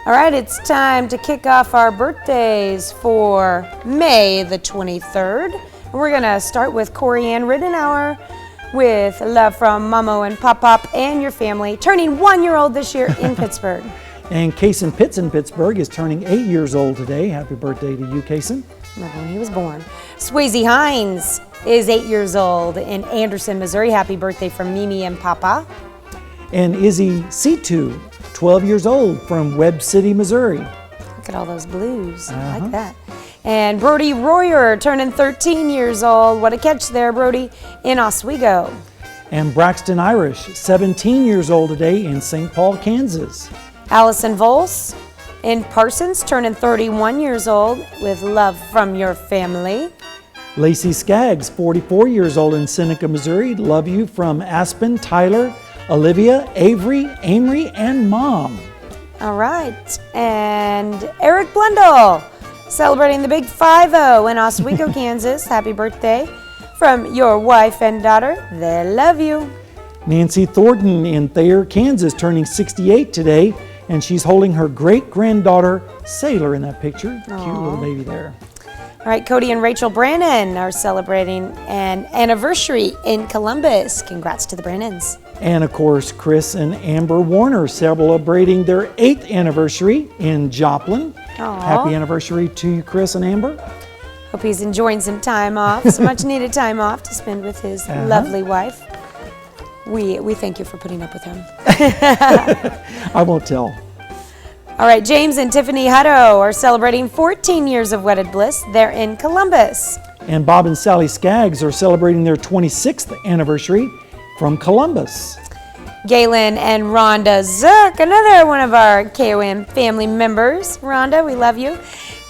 All right, it's time to kick off our birthdays for May the 23rd. We're going to start with Corey Ann Riddenauer with love from Mamo and Pop and your family, turning 1-year-old this year in Pittsburgh. And Kason Pitts in Pittsburgh is turning 8 years old today. Happy birthday to you, Kason. Remember when he was born. Swayze Hines is 8 years old in Anderson, Missouri. Happy birthday from Mimi and Papa. And Izzy C2, 12 years old from Webb City, Missouri. Look at all those blues. I like that. And Brody Royer turning 13 years old. What a catch there, Brody, in Oswego. And Braxton Irish, 17 years old today in St. Paul, Kansas. Allison Volz in Parsons turning 31 years old with love from your family. Lacey Skaggs, 44 years old in Seneca, Missouri. Love you from Aspen, Tyler, Olivia, Avery, Amory, and Mom. All right. And Eric Blundell celebrating the big 5-0 in Oswego, Kansas. Happy birthday from your wife and daughter. They love you. Nancy Thornton in Thayer, Kansas, turning 68 today, and she's holding her great-granddaughter, Sailor, in that picture. Cute little baby there. All right, Cody and Rachel Brannon are celebrating an anniversary in Columbus. Congrats to the Brannons. And of course, Chris and Amber Warner celebrating their 8th anniversary in Joplin. Happy anniversary to you, Chris and Amber. Hope he's enjoying some time off, some much needed time off to spend with his lovely wife. We thank you for putting up with him. I won't tell. All right, James and Tiffany Hutto are celebrating 14 years of wedded bliss. They're in Columbus. And Bob and Sally Skaggs are celebrating their 26th anniversary from Columbus. Galen and Rhonda Zook, another one of our KOM family members. Rhonda, we love you.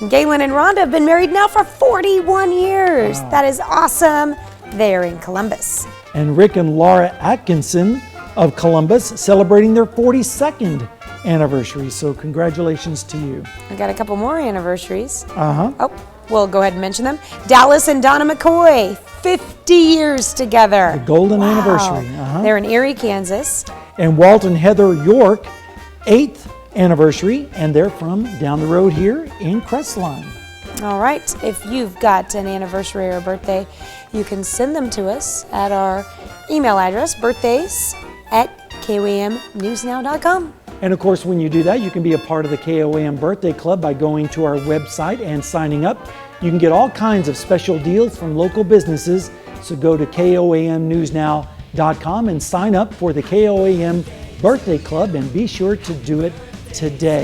Galen and Rhonda have been married now for 41 years. Wow. That is awesome. They're in Columbus. And Rick and Laura Atkinson of Columbus celebrating their 42nd anniversary. So congratulations to you. I got a couple more anniversaries. Oh, we'll go ahead and mention them. Dallas and Donna McCoy, 50 years together. The golden anniversary. They're in Erie, Kansas. And Walt and Heather York, 8th anniversary, and they're from down the road here in Crestline. All right, if you've got an anniversary or a birthday, you can send them to us at our email address, birthdays@komnewsnow.com. And of course, when you do that, you can be a part of the KOAM Birthday Club by going to our website and signing up. You can get all kinds of special deals from local businesses, so go to komnewsnow.com and sign up for the KOAM Birthday Club, and be sure to do it today.